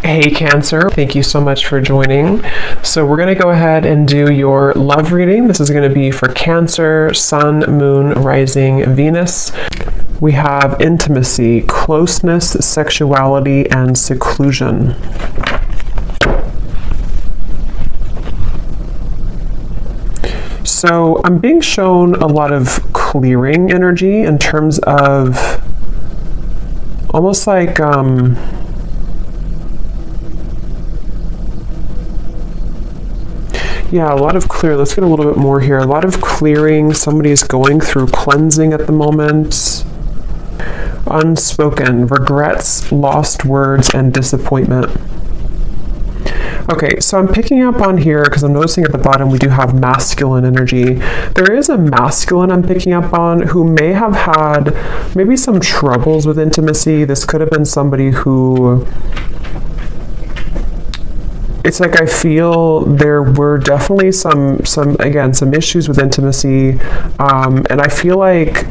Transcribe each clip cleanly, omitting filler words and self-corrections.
Hey Cancer, thank you so much for joining. So we're going to go ahead and do your love reading. This is going to be for Cancer, Sun, Moon, Rising, Venus. We have intimacy, closeness, sexuality, and seclusion. So I'm being shown a lot of clearing energy in terms of almost like yeah, a lot of clear. Let's get a little bit more here. A lot of clearing. Somebody is going through cleansing at the moment. Unspoken regrets, lost words, and disappointment. Okay, so I'm picking up on here because I'm noticing at the bottom we do have masculine energy. There is a masculine I'm picking up on who may have had maybe some troubles with intimacy. This could have been somebody who... It's like I feel there were definitely some issues with intimacy, and I feel like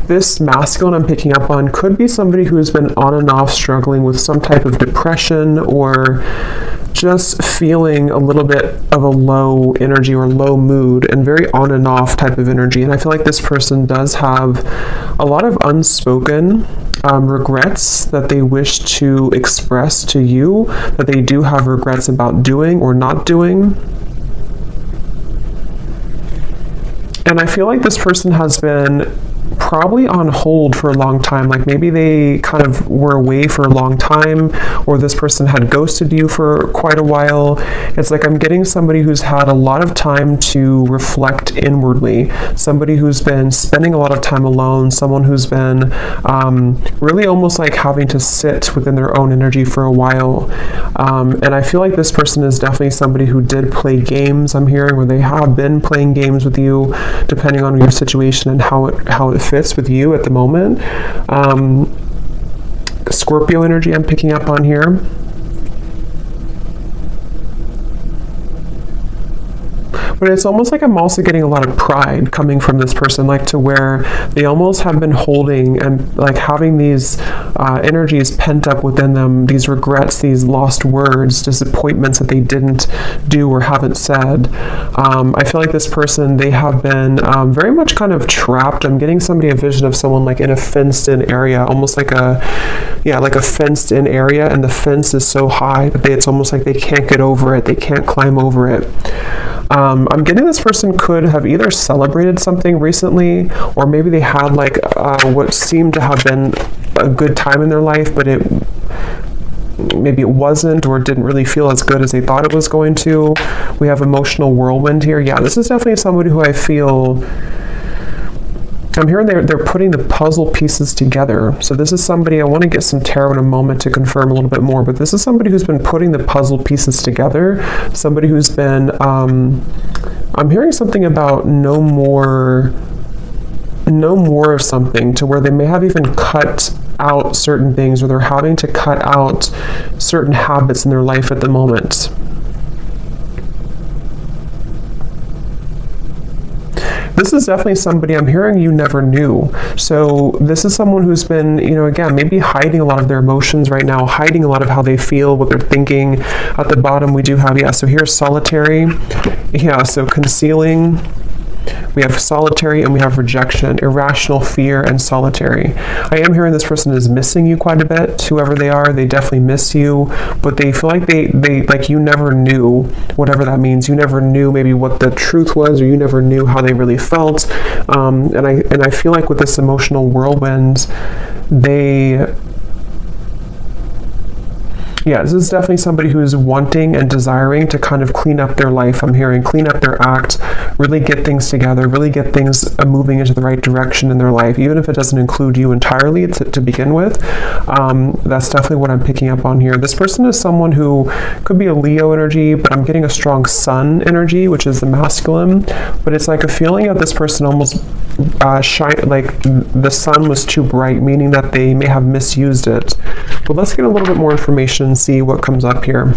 this masculine I'm picking up on could be somebody who has been on and off struggling with some type of depression or just feeling a little bit of a low energy or low mood and very on and off type of energy. And I feel like this person does have a lot of unspoken regrets that they wish to express to you, that they do have regrets about doing or not doing. And I feel like this person has been probably on hold for a long time. Like maybe they kind of were away for a long time, or this person had ghosted you for quite a while. It's like I'm getting somebody who's had a lot of time to reflect inwardly, somebody who's been spending a lot of time alone, someone who's been really almost like having to sit within their own energy for a while. And I feel like this person is definitely somebody who did play games, I'm hearing, or they have been playing games with you, depending on your situation and how it fits with you at the moment. Scorpio energy I'm picking up on here. But it's almost like I'm also getting a lot of pride coming from this person, like to where they almost have been holding and like having these energies pent up within them, these regrets, these lost words, disappointments that they didn't do or haven't said. I feel like this person, they have been very much kind of trapped. I'm getting a vision of someone like in a fenced-in area, almost like a fenced-in area, and the fence is so high that it's almost like they can't get over it, they can't climb over it. I'm getting this person could have either celebrated something recently, or maybe they had like what seemed to have been a good time in their life, but maybe it wasn't, or didn't really feel as good as they thought it was going to. We have emotional whirlwind here. Yeah, this is definitely somebody who I feel... I'm hearing they're putting the puzzle pieces together. So this is somebody, I want to get some tarot in a moment to confirm a little bit more, but this is somebody who's been putting the puzzle pieces together, somebody who's been, I'm hearing something about no more of something, to where they may have even cut out certain things, or they're having to cut out certain habits in their life at the moment. This is definitely somebody I'm hearing you never knew. So this is someone who's been, again, maybe hiding a lot of their emotions right now, hiding a lot of how they feel, what they're thinking. At the bottom we do have, so here's solitary. Yeah, so concealing. We have solitary and we have rejection, irrational fear, and solitary. I am hearing this person is missing you quite a bit. Whoever they are, they definitely miss you, but they feel like they like you never knew, whatever that means. You never knew maybe what the truth was, or you never knew how they really felt. And I feel like with this emotional whirlwind, this is definitely somebody who's wanting and desiring to kind of clean up their life. I'm hearing clean up their act, really get things together, really get things moving into the right direction in their life, even if it doesn't include you entirely to begin with. That's definitely what I'm picking up on here. This person is someone who could be a Leo energy, but I'm getting a strong Sun energy, which is the masculine. But it's like a feeling of this person almost like the sun was too bright, meaning that they may have misused it. But let's get a little bit more information and see what comes up here.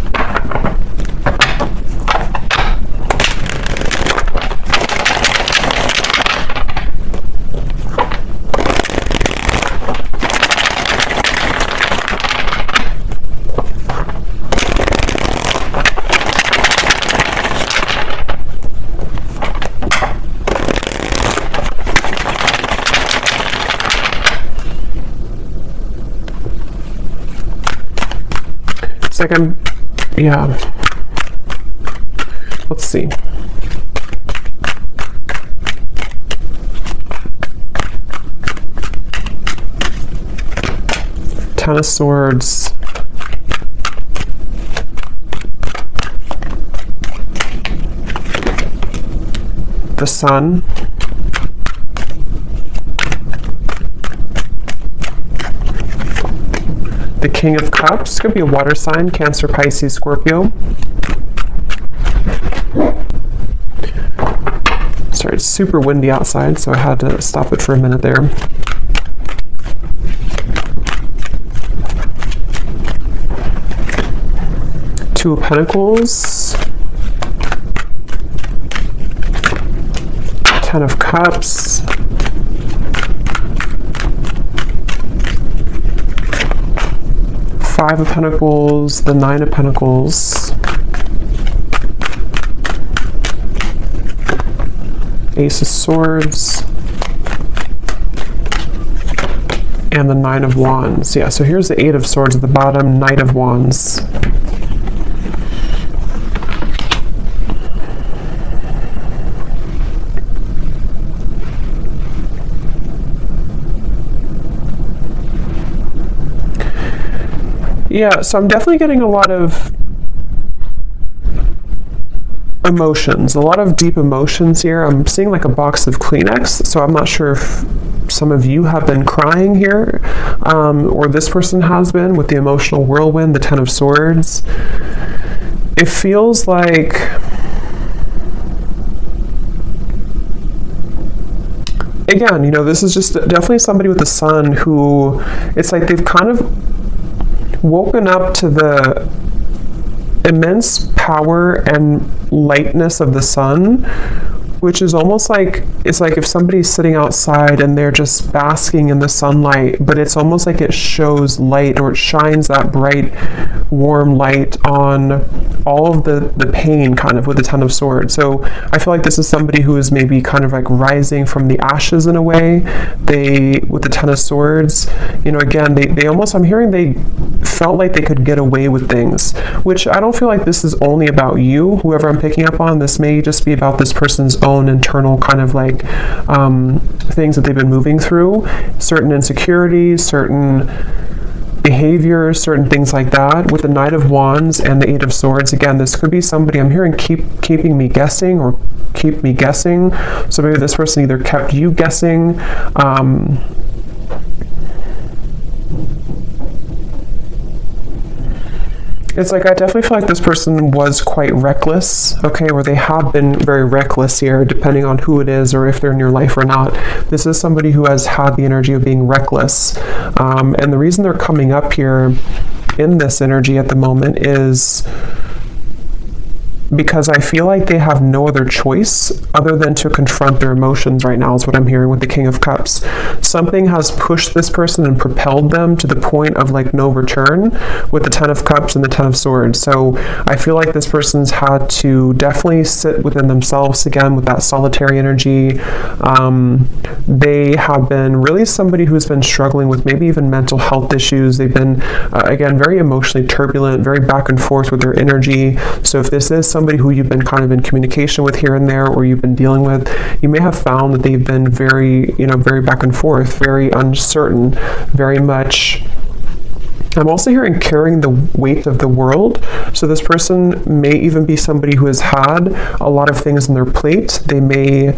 like yeah. Let's see. Ten of Swords. The Sun. The King of Cups. Could be a water sign, Cancer, Pisces, Scorpio. Sorry, it's super windy outside, so I had to stop it for a minute there. Two of Pentacles. Ten of Cups. Five of Pentacles, the Nine of Pentacles. Ace of Swords. And the Nine of Wands. Yeah, so here's the Eight of Swords at the bottom, Knight of Wands. Yeah, so I'm definitely getting a lot of emotions, a lot of deep emotions here. I'm seeing like a box of Kleenex, so I'm not sure if some of you have been crying here, or this person has been with the emotional whirlwind, the Ten of Swords. It feels like again, you know, this is just definitely somebody with the Sun who, it's like they've kind of woken up to the immense power and lightness of the Sun, which is almost like, it's like if somebody's sitting outside and they're just basking in the sunlight, but it's almost like it shows light, or it shines that bright, warm light on all of the pain kind of with the Ten of Swords. So I feel like this is somebody who is maybe kind of like rising from the ashes in a way. They, with the Ten of Swords, you know, again, they almost, I'm hearing they felt like they could get away with things, which I don't feel like this is only about you, whoever I'm picking up on. This may just be about this person's own internal kind of like things that they've been moving through, certain insecurities, certain behaviors, certain things like that. With the Knight of Wands and the Eight of Swords, again, this could be somebody, I'm hearing keeping me guessing, or keep me guessing. So maybe this person either kept you guessing, it's like I definitely feel like this person was quite reckless, okay, or they have been very reckless here, depending on who it is or if they're in your life or not. This is somebody who has had the energy of being reckless. And the reason they're coming up here in this energy at the moment is because I feel like they have no other choice other than to confront their emotions right now, is what I'm hearing with the King of Cups. Something has pushed this person and propelled them to the point of like no return with the Ten of Cups and the Ten of Swords. So I feel like this person's had to definitely sit within themselves again with that solitary energy. They have been really somebody who's been struggling with maybe even mental health issues. They've been, again, very emotionally turbulent, very back and forth with their energy. So if this is somebody who you've been kind of in communication with here and there, or you've been dealing with, you may have found that they've been very, very back and forth, very uncertain, very much. I'm also hearing carrying the weight of the world. So this person may even be somebody who has had a lot of things on their plate. They may,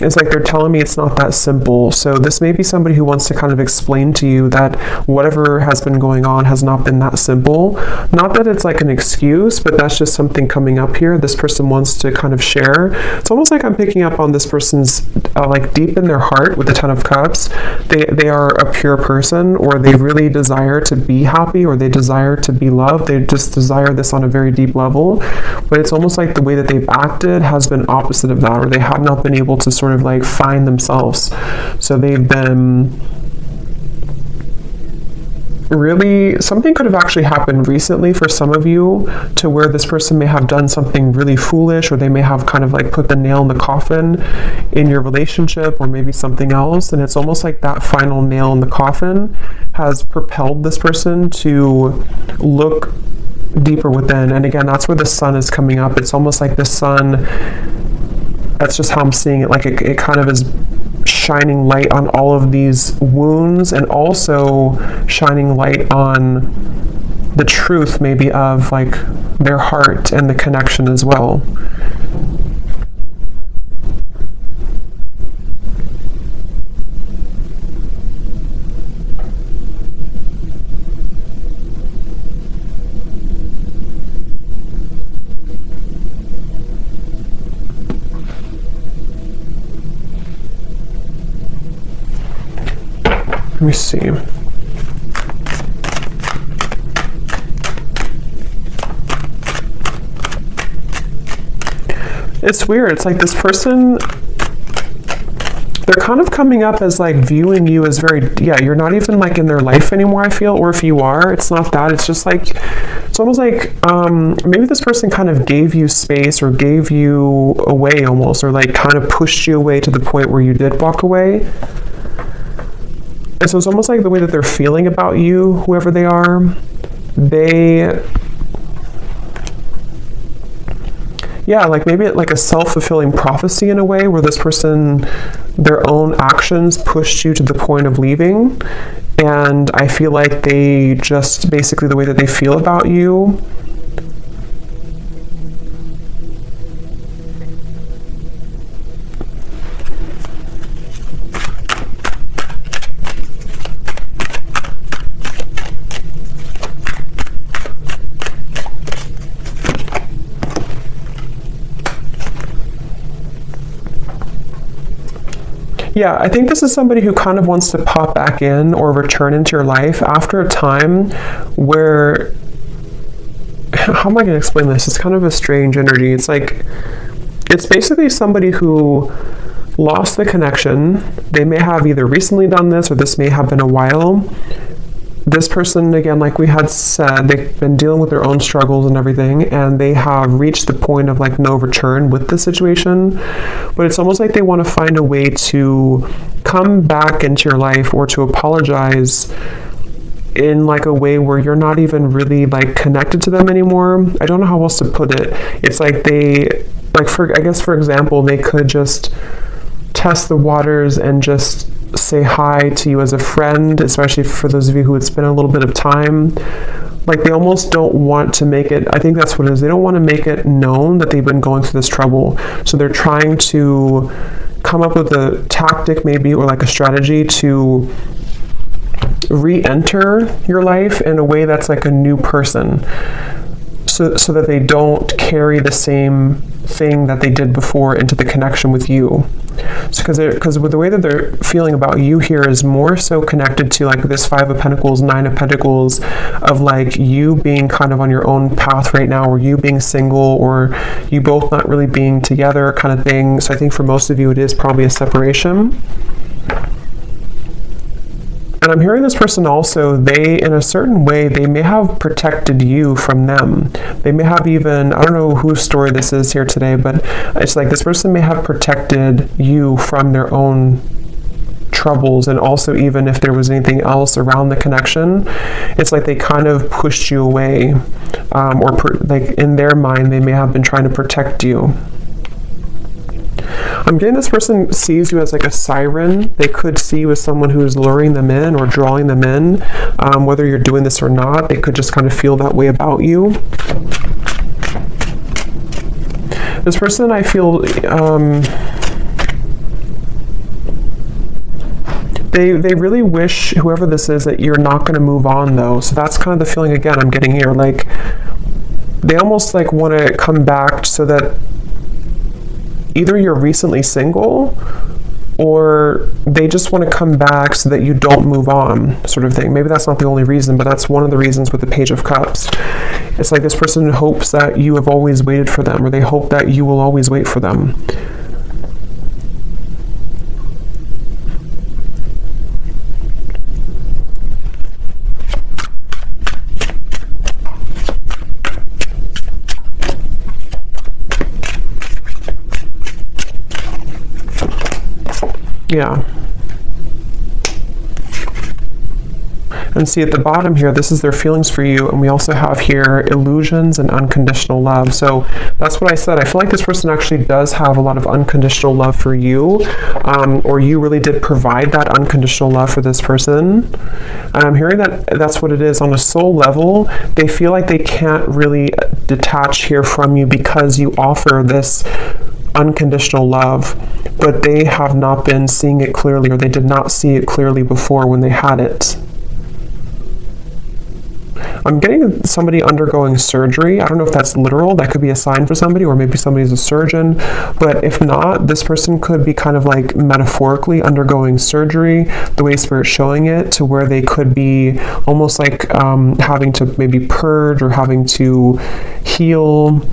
it's like they're telling me it's not that simple. So this may be somebody who wants to kind of explain to you that whatever has been going on has not been that simple. Not that it's like an excuse, but that's just something coming up here. This person wants to kind of share. It's almost like I'm picking up on this person's like deep in their heart with the Ten of Cups. They are a pure person, or they really desire to be happy, or they desire to be loved. They just desire this on a very deep level. But it's almost like the way that they've acted has been opposite of that, or they have not been able to sort of like find themselves. So they've been really, something could have actually happened recently for some of you, to where this person may have done something really foolish, or they may have kind of like put the nail in the coffin in your relationship, or maybe something else. And it's almost like that final nail in the coffin has propelled this person to look deeper within. And again, that's where the sun is coming up. It's almost like the sun, that's just how I'm seeing it, like it kind of is shining light on all of these wounds, and also shining light on the truth maybe of like their heart and the connection as well. Let me see. It's weird. It's like this person, they're kind of coming up as like viewing you as very, you're not even like in their life anymore, I feel. Or if you are, it's not that. It's just like, it's almost like maybe this person kind of gave you space, or gave you away almost, or like kind of pushed you away to the point where you did walk away. And so it's almost like the way that they're feeling about you, whoever they are, like maybe like a self-fulfilling prophecy in a way, where this person, their own actions pushed you to the point of leaving. And I feel like they just, basically the way that they feel about you, I think this is somebody who kind of wants to pop back in or return into your life after a time where, how am I going to explain this? It's kind of a strange energy. It's like, it's basically somebody who lost the connection. They may have either recently done this, or this may have been a while. This person, again, like we had said, they've been dealing with their own struggles and everything, and they have reached the point of like no return with the situation. But it's almost like they want to find a way to come back into your life, or to apologize in like a way where you're not even really like connected to them anymore. I don't know how else to put it. It's like they, like for example, they could just test the waters and just say hi to you as a friend, especially for those of you who it's been a little bit of time. Like they almost don't want to make it, I think that's what it is, they don't want to make it known that they've been going through this trouble. So they're trying to come up with a tactic maybe, or like a strategy to re-enter your life in a way that's like a new person, so that they don't carry the same thing that they did before into the connection with you. So because with the way that they're feeling about you here is more so connected to like this 5 of Pentacles, 9 of Pentacles, of like you being kind of on your own path right now, or you being single, or you both not really being together kind of thing. So I think for most of you it is probably a separation. And I'm hearing this person also, they, in a certain way, they may have protected you from them. They may have even, I don't know whose story this is here today, but it's like this person may have protected you from their own troubles. And also, even if there was anything else around the connection, it's like they kind of pushed you away. Like in their mind, they may have been trying to protect you. I'm getting this person sees you as like a siren. They could see you as someone who's luring them in or drawing them in. Whether you're doing this or not, they could just kind of feel that way about you. This person, I feel, they really wish, whoever this is, that you're not going to move on though. So that's kind of the feeling again I'm getting here. Like they almost like want to come back so that either you're recently single, or they just want to come back so that you don't move on, sort of thing. Maybe that's not the only reason, but that's one of the reasons with the Page of Cups. It's like this person hopes that you have always waited for them, or they hope that you will always wait for them. Yeah. And see at the bottom here, this is their feelings for you. And we also have here illusions and unconditional love. So that's what I said. I feel like this person actually does have a lot of unconditional love for you, or you really did provide that unconditional love for this person. And I'm hearing that that's what it is. On a soul level, they feel like they can't really detach here from you because you offer this unconditional love, but they have not been seeing it clearly, or they did not see it clearly before when they had it. I'm getting somebody undergoing surgery. I don't know if that's literal. That could be a sign for somebody, or maybe somebody's a surgeon. But if not, this person could be kind of like metaphorically undergoing surgery, the way Spirit's showing it, to where they could be almost like having to maybe purge or having to heal.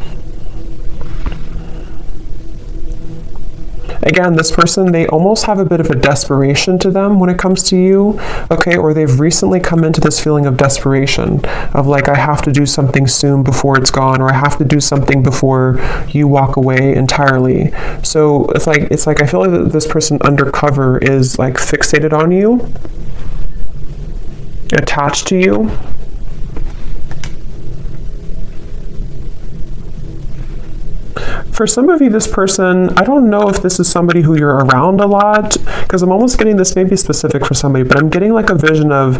Again, this person, they almost have a bit of a desperation to them when it comes to you, okay? Or they've recently come into this feeling of desperation, of like, I have to do something soon before it's gone, or I have to do something before you walk away entirely. So it's like I feel like that this person undercover is like fixated on you, attached to you. For some of you, this person, I don't know if this is somebody who you're around a lot, because I'm almost getting this maybe specific for somebody, but I'm getting like a vision of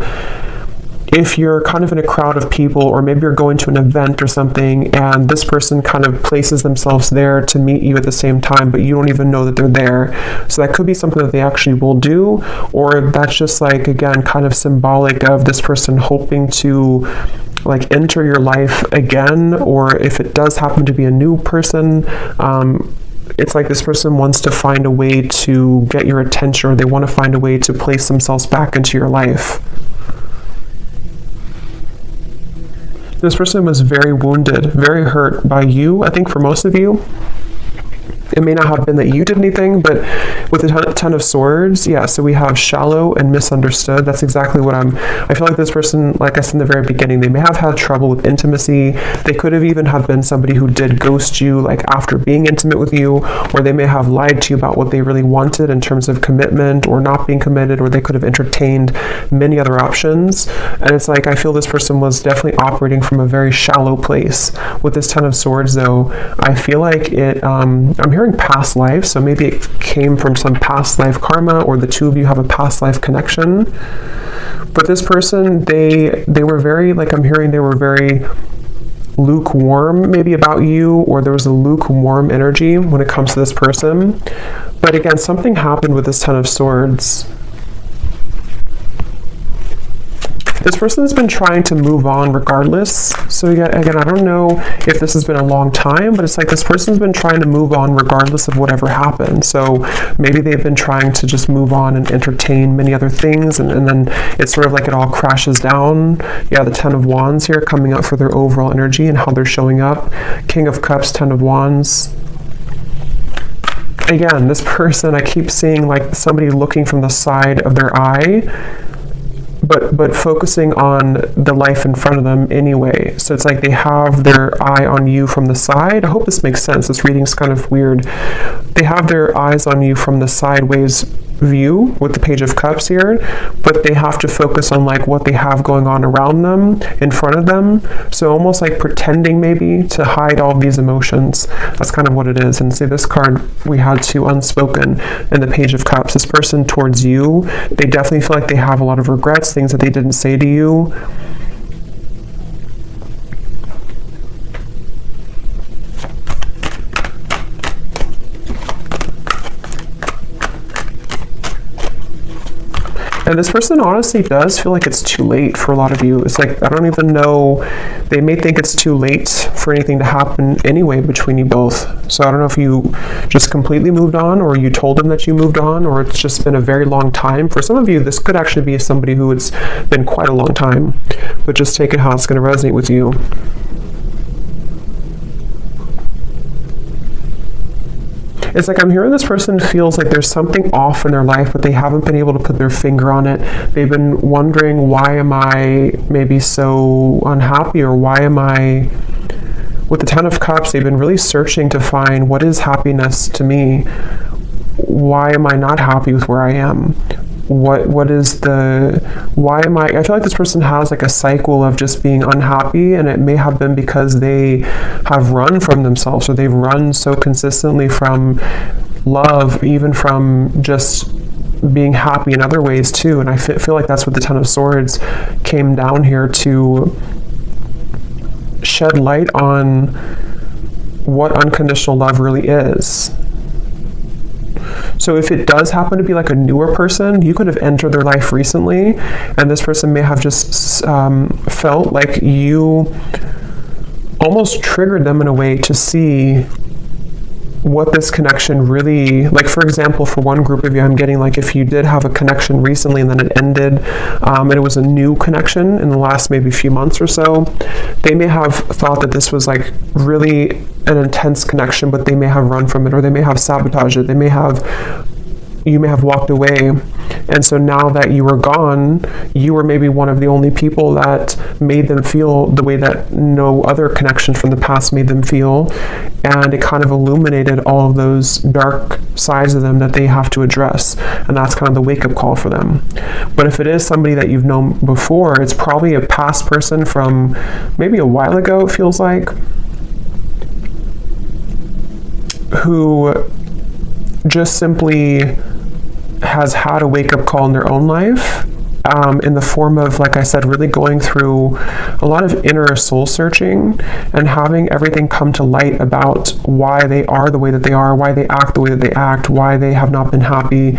if you're kind of in a crowd of people, or maybe you're going to an event or something, and this person kind of places themselves there to meet you at the same time, but you don't even know that they're there. So that could be something that they actually will do, or that's just like, again, kind of symbolic of this person hoping to like enter your life again, or if it does happen to be a new person, it's like this person wants to find a way to get your attention, or they want to find a way to place themselves back into your life. This person was very wounded, very hurt by you, I think for most of you. It may not have been that you did anything, but with the Ten of Swords, yeah, so we have shallow and misunderstood. That's exactly what I feel like this person, like I said in the very beginning, they may have had trouble with intimacy. They could have even have been somebody who did ghost you, like after being intimate with you, or they may have lied to you about what they really wanted in terms of commitment or not being committed, or they could have entertained many other options. And it's like, I feel this person was definitely operating from a very shallow place. With this Ten of Swords, though, I feel like it, I'm hearing past life, so maybe it came from some past life karma, or the two of you have a past life connection. But this person, they were very, like I'm hearing, they were very lukewarm maybe about you, or there was a lukewarm energy when it comes to this person. But again, something happened with this Ten of Swords. This person has been trying to move on regardless. So again, I don't know if this has been a long time, but it's like this person's been trying to move on regardless of whatever happened. So maybe they've been trying to just move on and entertain many other things, and then it's sort of like it all crashes down. Yeah, the Ten of Wands here coming up for their overall energy and how they're showing up. King of Cups, Ten of Wands. Again, this person, I keep seeing like somebody looking from the side of their eye, but focusing on the life in front of them anyway. So it's like they have their eye on you from the side. I hope this makes sense. This reading's kind of weird. They have their eyes on you from the sideways view with the Page of Cups here, but they have to focus on like what they have going on around them, in front of them. So almost like pretending maybe to hide all of these emotions. That's kind of what it is. And see, this card we had to unspoken in the Page of Cups. This person towards you, they definitely feel like they have a lot of regrets, things that they didn't say to you. And this person honestly does feel like it's too late for a lot of you. It's like, I don't even know, they may think it's too late for anything to happen anyway between you both. So I don't know if you just completely moved on, or you told them that you moved on, or it's just been a very long time. For some of you, this could actually be somebody who it's been quite a long time, but just take it how it's going to resonate with you. It's like I'm hearing this person feels like there's something off in their life, but they haven't been able to put their finger on it. They've been wondering, why am I maybe so unhappy, or why am I... With the Ten of Cups, they've been really searching to find what is happiness to me. why am I not happy with where I am? What is the, why am I feel like this person has like a cycle of just being unhappy, and it may have been because they have run from themselves, or they've run so consistently from love, even from just being happy in other ways too. And I feel like that's what the Ten of Swords came down here to shed light on, what unconditional love really is. So if it does happen to be like a newer person, you could have entered their life recently, and this person may have just felt like you almost triggered them in a way to see what this connection really, like for example, for one group of you, I'm getting like if you did have a connection recently and then it ended, and it was a new connection in the last maybe few months or so, they may have thought that this was like really an intense connection, but they may have run from it, or they may have sabotaged it. You may have walked away, and so now that you were gone, you were maybe one of the only people that made them feel the way that no other connection from the past made them feel, and it kind of illuminated all of those dark sides of them that they have to address, and that's kind of the wake-up call for them. But if it is somebody that you've known before, it's probably a past person from maybe a while ago, it feels like, who just simply has had a wake-up call in their own life, in the form of, like I said, really going through a lot of inner soul searching and having everything come to light about why they are the way that they are, why they act the way that they act, why they have not been happy,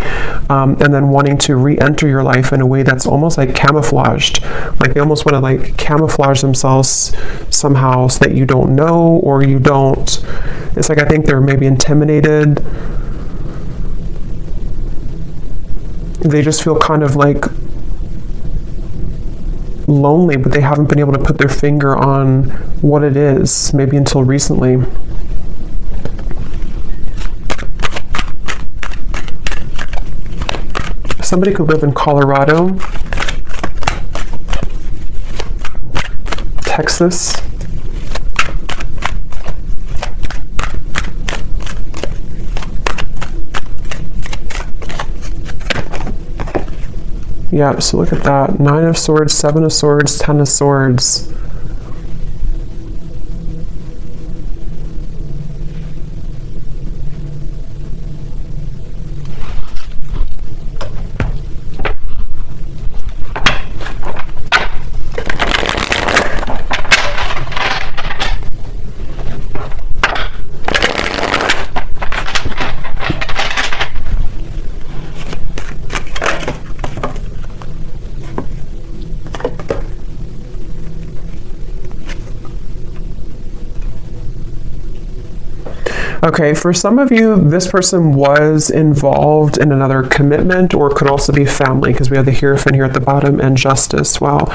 and then wanting to re-enter your life in a way that's almost like camouflaged. Like they almost want to like camouflage themselves somehow so that you don't know, or you don't. It's like I think they're maybe intimidated. They just feel kind of like lonely, but they haven't been able to put their finger on what it is, maybe until recently. Somebody could live in Colorado, Texas, yeah, so look at that. 9 of Swords, 7 of Swords, 10 of Swords. Okay, for some of you, this person was involved in another commitment, or it could also be family, because we have the Hierophant here at the bottom and Justice. Wow.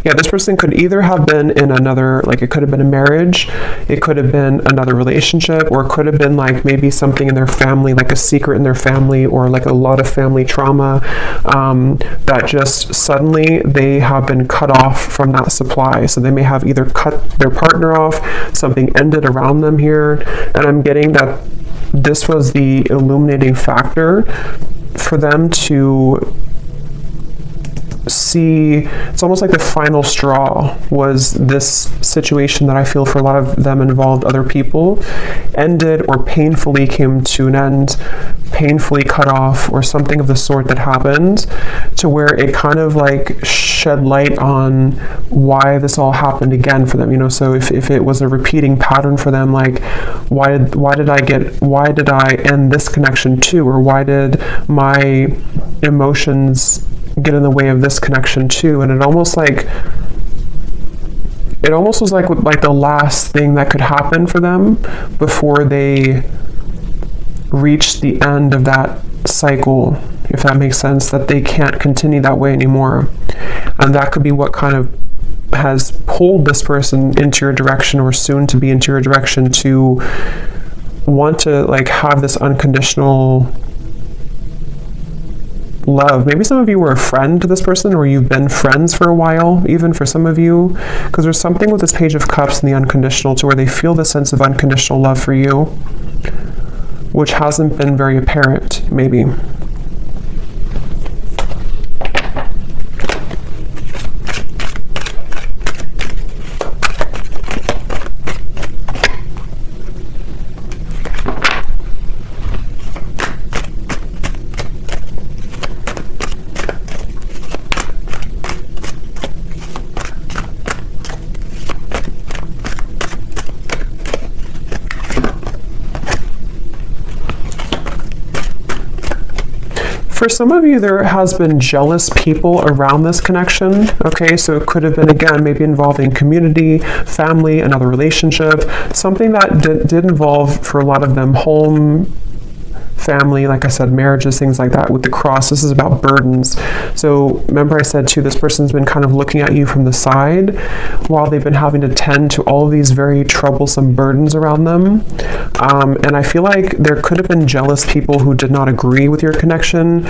Yeah, this person could either have been in another, like it could have been a marriage, it could have been another relationship, or it could have been like maybe something in their family, like a secret in their family, or like a lot of family trauma, that just suddenly they have been cut off from that supply. So they may have either cut their partner off, something ended around them here, and I'm getting that this was the illuminating factor for them to see. It's almost like the final straw was this situation that I feel for a lot of them involved other people, ended or painfully came to an end, painfully cut off, or something of the sort that happened, to where it kind of like shed light on why this all happened again for them, you know. So if it was a repeating pattern for them, like why did I end this connection too, or why did my emotions get in the way of this connection too? And it almost was like the last thing that could happen for them before they reach the end of that cycle, if that makes sense, that they can't continue that way anymore. And that could be what kind of has pulled this person into your direction, or soon to be into your direction, to want to like have this unconditional love. Maybe some of you were a friend to this person, or you've been friends for a while, even for some of you, because there's something with this Page of Cups and the unconditional to where they feel the sense of unconditional love for you. which hasn't been very apparent, maybe. For some of you, there has been jealous people around this connection, okay? So it could have been, again, maybe involving community, family, another relationship, something that did involve, for a lot of them, home, family, like I said, marriages, things like that. With the cross, this is about burdens. So remember I said too, this person's been kind of looking at you from the side while they've been having to tend to all of these very troublesome burdens around them. And I feel like there could have been jealous people who did not agree with your connection,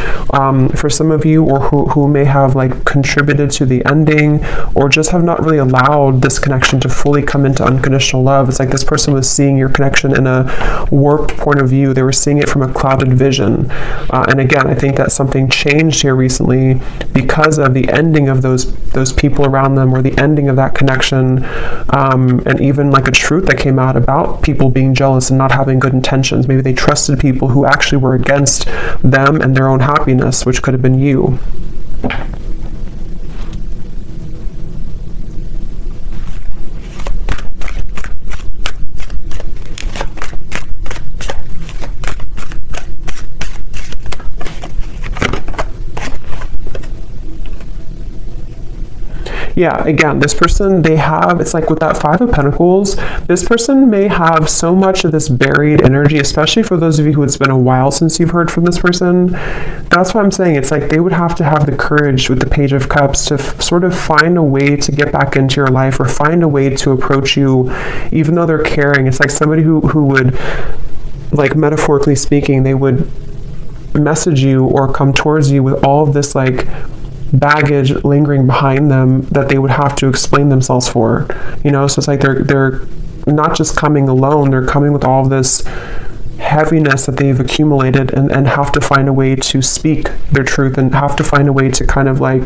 for some of you, or who may have like contributed to the ending, or just have not really allowed this connection to fully come into unconditional love. It's like this person was seeing your connection in a warped point of view. They were seeing it from a clouded vision. And again, I think that something changed here recently because of the ending of those people around them, or the ending of that connection, and even like a truth that came out about people being jealous and not having good intentions. Maybe they trusted people who actually were against them and their own happiness, which could have been you. Yeah, again, this person, it's like with that Five of Pentacles, this person may have so much of this buried energy, especially for those of you who it's been a while since you've heard from this person. That's what I'm saying. It's like they would have to have the courage with the Page of Cups to sort of find a way to get back into your life, or find a way to approach you, even though they're caring. It's like somebody who would, like metaphorically speaking, they would message you or come towards you with all of this like baggage lingering behind them that they would have to explain themselves for, so it's like they're not just coming alone, they're coming with all of this heaviness that they've accumulated, and have to find a way to speak their truth, and have to find a way to kind of like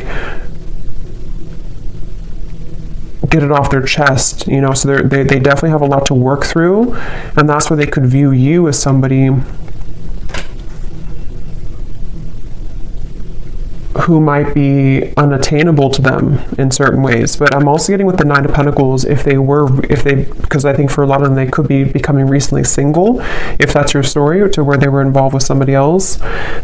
get it off their chest, so they definitely have a lot to work through, and that's where they could view you as somebody who might be unattainable to them in certain ways. But I'm also getting with the Nine of Pentacles, because I think for a lot of them, they could be becoming recently single, if that's your story, to where they were involved with somebody else.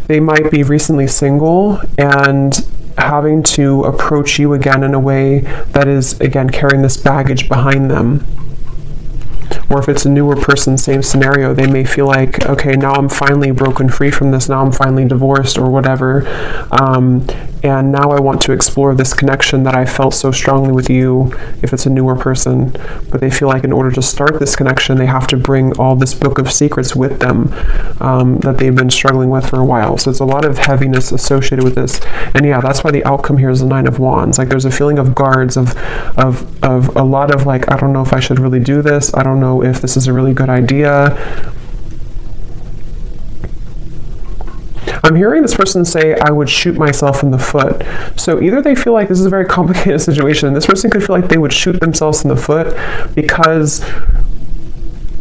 They might be recently single and having to approach you again in a way that is, again, carrying this baggage behind them. Or if it's a newer person, same scenario, they may feel like, okay, now I'm finally broken free from this, now I'm finally divorced or whatever, and now I want to explore this connection that I felt so strongly with you, if it's a newer person. But they feel like in order to start this connection, they have to bring all this book of secrets with them, that they've been struggling with for a while. So it's a lot of heaviness associated with this. And yeah, that's why the outcome here is the Nine of Wands. Like there's a feeling of guards, of a lot of like, I don't know if I should really do this, I don't know if this is a really good idea. I'm hearing this person say, I would shoot myself in the foot. So either they feel like this is a very complicated situation. This person could feel like they would shoot themselves in the foot because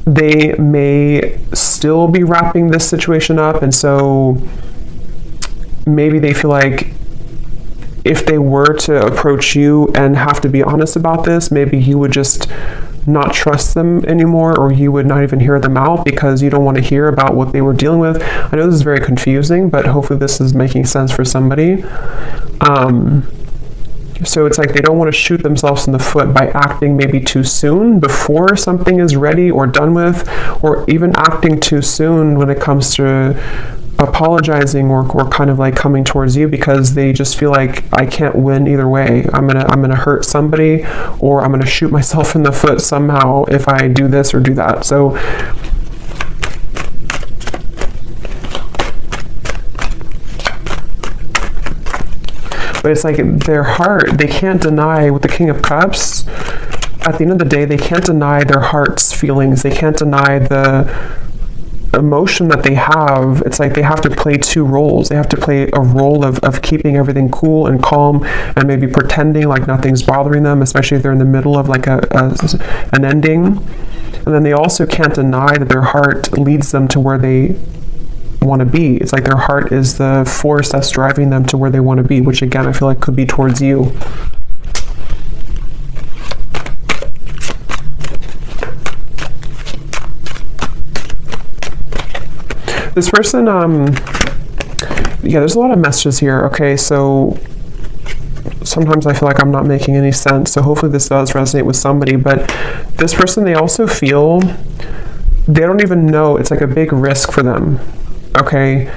they may still be wrapping this situation up. And so maybe they feel like if they were to approach you and have to be honest about this, maybe you would just not trust them anymore, or you would not even hear them out because you don't want to hear about what they were dealing with. I know this is very confusing, but hopefully this is making sense for somebody. So it's like they don't want to shoot themselves in the foot by acting maybe too soon before something is ready or done with, or even acting too soon when it comes to apologizing or kind of like coming towards you, because they just feel like I can't win either way. I'm gonna hurt somebody, or I'm gonna shoot myself in the foot somehow if I do this or do that. So but it's like their heart, they can't deny, with the King of Cups, at the end of the day, they can't deny their heart's feelings. They can't deny emotion that they have, it's like they have to play two roles. They have to play a role of keeping everything cool and calm and maybe pretending like nothing's bothering them, especially if they're in the middle of like an ending. And then they also can't deny that their heart leads them to where they want to be. It's like their heart is the force that's driving them to where they want to be, which again I feel like could be towards you. This person, yeah, there's a lot of messages here. Okay, so sometimes I feel like I'm not making any sense, so hopefully this does resonate with somebody. But this person, they also feel, they don't even know, it's like a big risk for them, okay,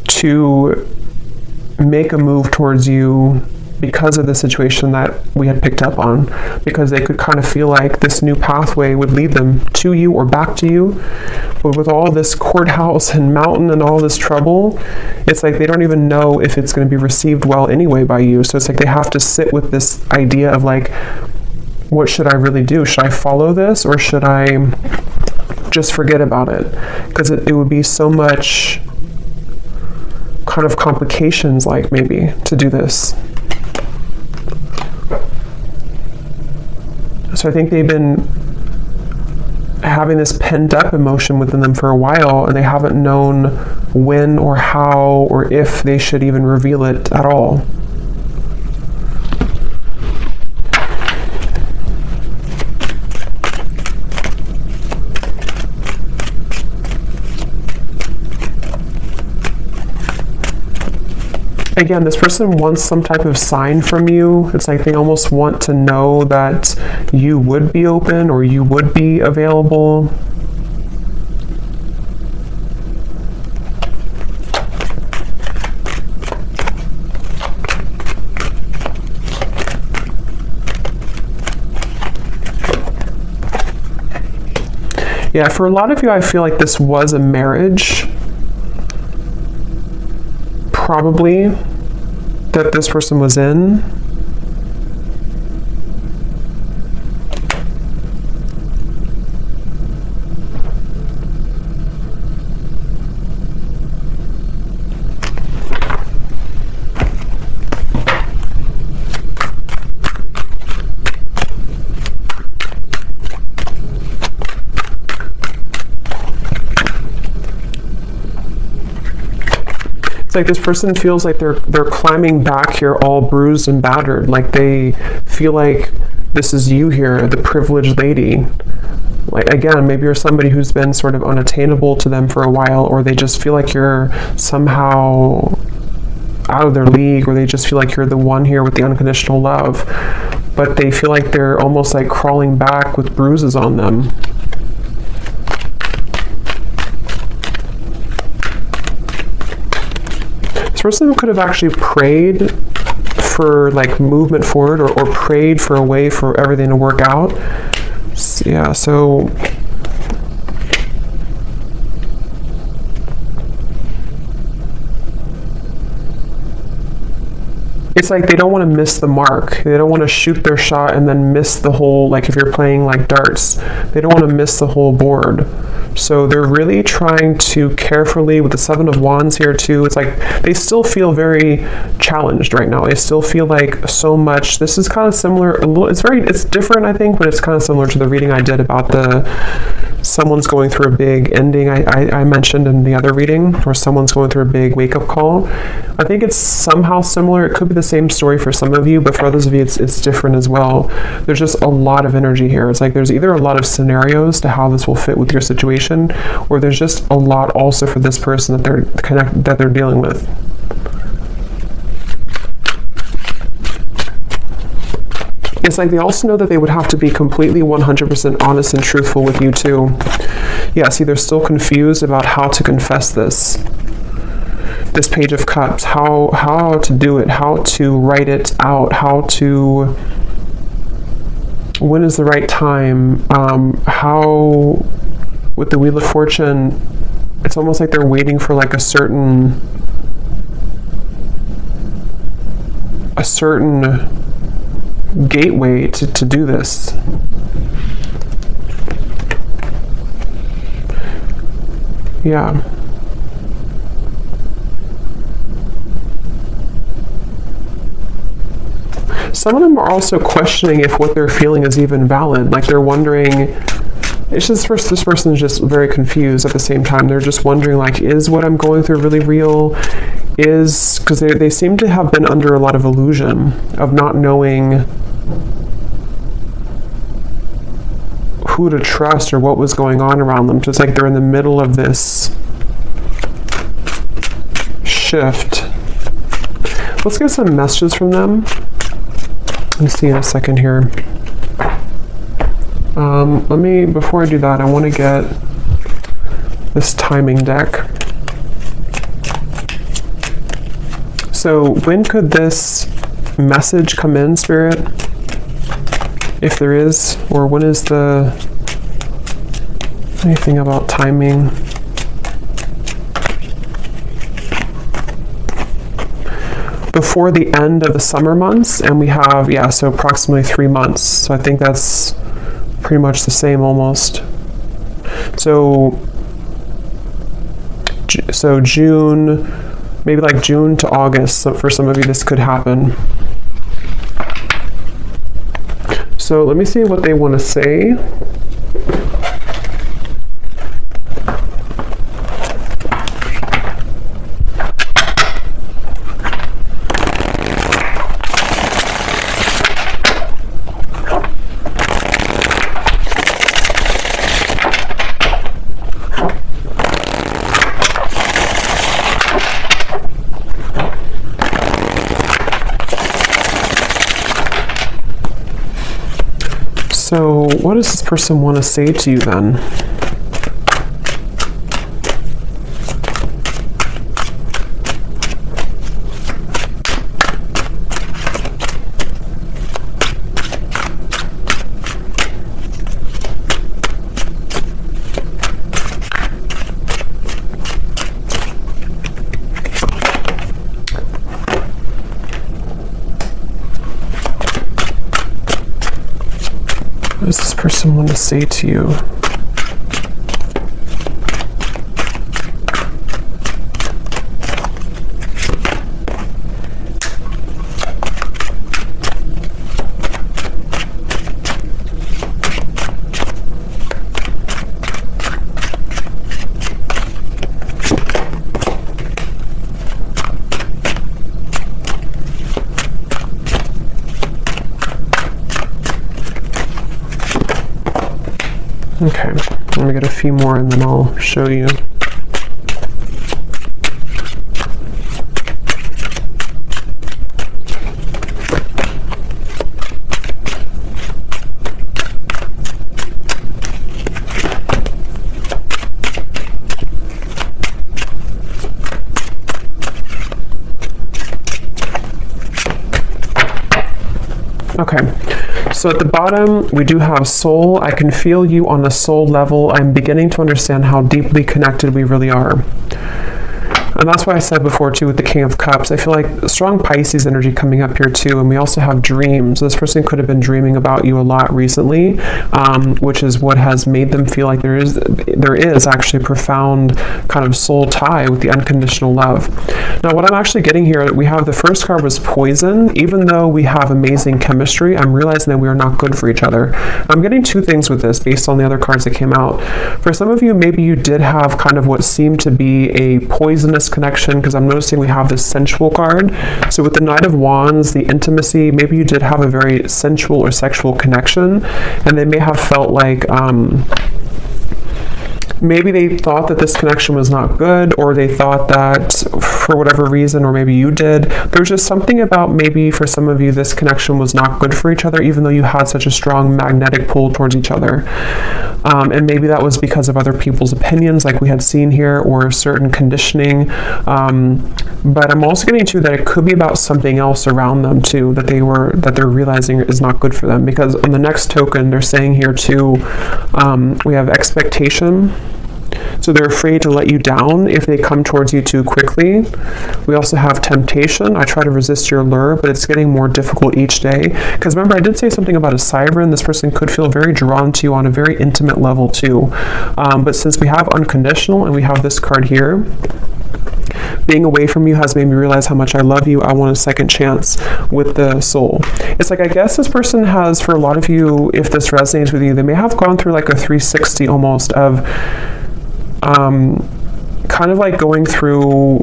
to make a move towards you because of the situation that we had picked up on, because they could kind of feel like this new pathway would lead them to you or back to you. But with all this courthouse and mountain and all this trouble, it's like they don't even know if it's going to be received well anyway by you. So it's like they have to sit with this idea of like, what should I really do? Should I follow this or should I just forget about it? Because it would be so much kind of complications, like maybe to do this. So I think they've been having this pent up emotion within them for a while, and they haven't known when or how or if they should even reveal it at all. Again, this person wants some type of sign from you. It's like they almost want to know that you would be open or you would be available. Yeah, for a lot of you, I feel like this was a marriage. Probably that this person was in. Like this person feels like they're climbing back here all bruised and battered, like they feel like this is you here, the privileged lady. Like again, maybe you're somebody who's been sort of unattainable to them for a while, or they just feel like you're somehow out of their league, or they just feel like you're the one here with the unconditional love, but they feel like they're almost like crawling back with bruises on them. This person could have actually prayed for like movement forward, or prayed for a way for everything to work out. Yeah, so it's like they don't want to miss the mark. They don't want to shoot their shot and then miss the whole, like if you're playing like darts, they don't want to miss the whole board. So they're really trying to carefully, with the Seven of Wands here too, it's like they still feel very challenged right now. They still feel like so much. This is kind of similar, a little, it's different I think, but it's kind of similar to the reading I did about someone's going through a big ending I mentioned in the other reading, or someone's going through a big wake-up call. I think it's somehow similar. It could be the same story for some of you, but for others of you it's different as well. There's just a lot of energy here. It's like there's either a lot of scenarios to how this will fit with your situation, or there's just a lot also for this person that they're dealing with. It's like they also know that they would have to be completely 100% honest and truthful with you too. Yeah, see, they're still confused about how to confess this Page of Cups, how to do it, how to write it out, when is the right time, how, with the Wheel of Fortune, it's almost like they're waiting for like a certain gateway to do this. Yeah. Some of them are also questioning if what they're feeling is even valid. Like they're wondering, it's just this person is just very confused at the same time. They're just wondering, like, is what I'm going through really real? Because they seem to have been under a lot of illusion of not knowing who to trust or what was going on around them. Just like they're in the middle of this shift. Let's get some messages from them. Let's see in a second here. Before I do that, I want to get this timing deck. So when could this message come in, Spirit? If there is, or when is anything about timing? Before the end of the summer months, and we have, so approximately 3 months. So I think that's pretty much the same almost. So June, maybe like June to August. So for some of you, this could happen. So let me see what they want to say. So what does this person want to say to you then? What does this person want to say to you? Okay, let me get a few more and then I'll show you. Okay, so at the bottom, we do have soul. I can feel you on a soul level. I'm beginning to understand how deeply connected we really are. And that's why I said before, too, with the King of Cups, I feel like strong Pisces energy coming up here, too. And we also have dreams. This person could have been dreaming about you a lot recently, which is what has made them feel like there is actually a profound kind of soul tie with the unconditional love. Now, what I'm actually getting here, we have the first card was poison. Even though we have amazing chemistry, I'm realizing that we are not good for each other. I'm getting two things with this based on the other cards that came out. For some of you, maybe you did have kind of what seemed to be a poisonous connection, because I'm noticing we have this sensual card. So with the Knight of Wands, the intimacy, maybe you did have a very sensual or sexual connection, and they may have felt like maybe they thought that this connection was not good, or they thought that for whatever reason, or maybe you did, there's just something about maybe for some of you this connection was not good for each other, even though you had such a strong magnetic pull towards each other. And maybe that was because of other people's opinions, like we had seen here, or certain conditioning. But I'm also getting to that it could be about something else around them too, that they're realizing is not good for them. Because on the next token, they're saying here too, we have expectation. So they're afraid to let you down if they come towards you too quickly. We also have temptation. I try to resist your lure, but it's getting more difficult each day. Because remember, I did say something about a siren. This person could feel very drawn to you on a very intimate level too. But since we have unconditional and we have this card here, being away from you has made me realize how much I love you. I want a second chance with the soul. It's like, I guess this person has, for a lot of you, if this resonates with you, they may have gone through like a 360 almost of kind of like going through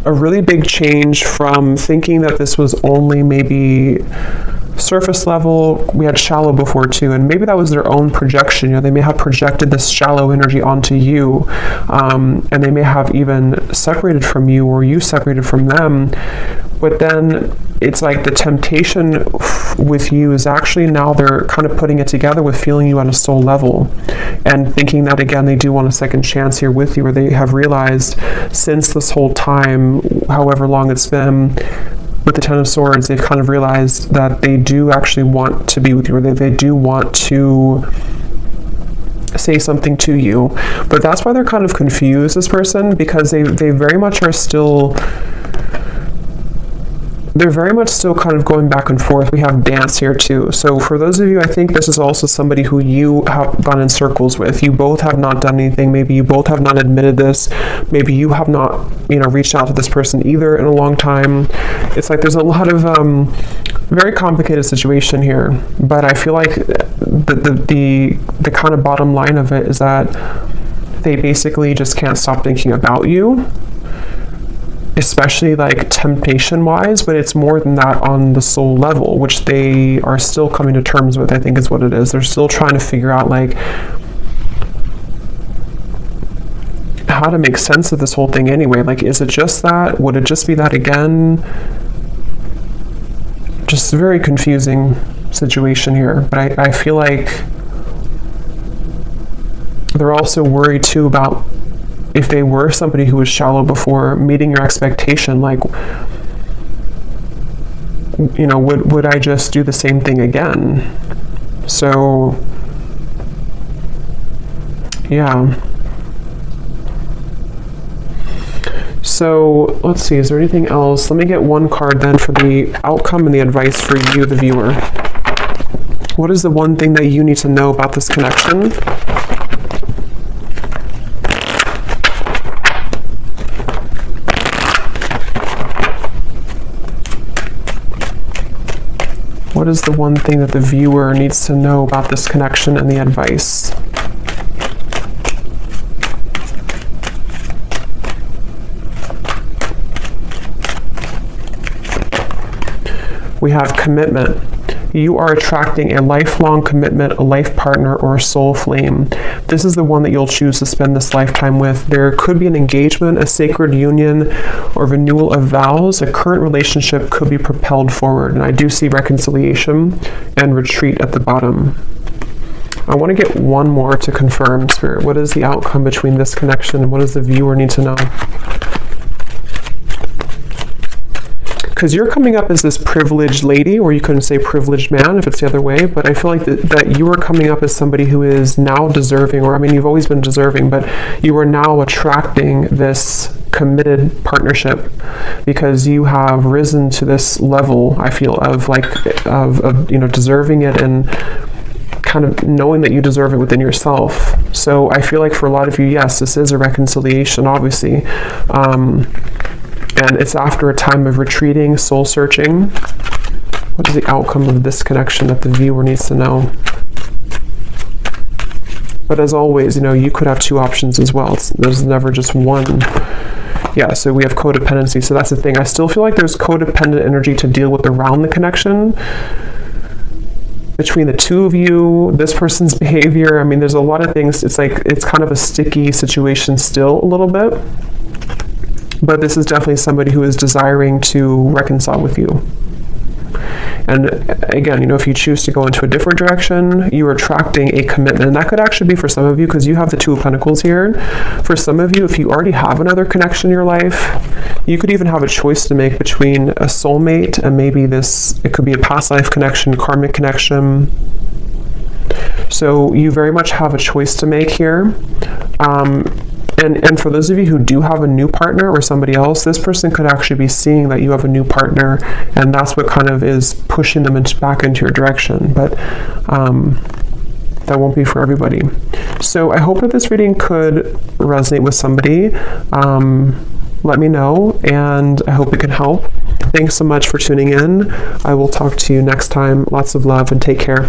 a really big change from thinking that this was only maybe surface level. We had shallow before too, and maybe that was their own projection. You know, they may have projected this shallow energy onto you, and they may have even separated from you, or you separated from them. But then it's like the temptation with you is actually now they're kind of putting it together with feeling you on a soul level and thinking that, again, they do want a second chance here with you, or they have realized since this whole time, however long it's been, with the Ten of Swords, they've kind of realized that they do actually want to be with you, or they do want to say something to you. But that's why they're kind of confused, this person, because they very much are still... They're very much still kind of going back and forth. We have dance here too. So for those of you, I think this is also somebody who you have gone in circles with. You both have not done anything. Maybe you both have not admitted this. Maybe you have not, reached out to this person either in a long time. It's like there's a lot of very complicated situation here. But I feel like the kind of bottom line of it is that they basically just can't stop thinking about you, especially like temptation wise, but it's more than that on the soul level, which they are still coming to terms with, I think is what it is. They're still trying to figure out like how to make sense of this whole thing anyway. Like, is it just that? Would it just be that again? Just a very confusing situation here. But I feel like they're also worried too about if they were somebody who was shallow before, meeting your expectation, like, would I just do the same thing again? So, yeah. So, let's see, is there anything else? Let me get one card then for the outcome and the advice for you, the viewer. What is the one thing that you need to know about this connection? What is the one thing that the viewer needs to know about this connection and the advice? We have commitment. You are attracting a lifelong commitment, a life partner, or a soul flame. This is the one that you'll choose to spend this lifetime with. There could be an engagement, a sacred union, or renewal of vows. A current relationship could be propelled forward. And I do see reconciliation and retreat at the bottom. I want to get one more to confirm, Spirit. What is the outcome between this connection and what does the viewer need to know? Because you're coming up as this privileged lady, or you couldn't say privileged man if it's the other way, but I feel like that you are coming up as somebody who is now deserving, or you've always been deserving, but you are now attracting this committed partnership because you have risen to this level, I feel, of deserving it and kind of knowing that you deserve it within yourself. So I feel like for a lot of you, yes, this is a reconciliation, obviously. And it's after a time of retreating, soul searching. What is the outcome of this connection that the viewer needs to know? But as always, you could have two options as well. There's never just one. Yeah, so we have codependency. So that's the thing. I still feel like there's codependent energy to deal with around the connection between the two of you, this person's behavior. There's a lot of things. It's like it's kind of a sticky situation still a little bit. But this is definitely somebody who is desiring to reconcile with you. And again, if you choose to go into a different direction, you are attracting a commitment. And that could actually be for some of you, because you have the Two of Pentacles here. For some of you, if you already have another connection in your life, you could even have a choice to make between a soulmate and maybe it could be a past life connection, karmic connection. So you very much have a choice to make here. And for those of you who do have a new partner or somebody else, this person could actually be seeing that you have a new partner, and that's what kind of is pushing them back into your direction. But that won't be for everybody. So I hope that this reading could resonate with somebody. Let me know, and I hope it can help. Thanks so much for tuning in. I will talk to you next time. Lots of love, and take care.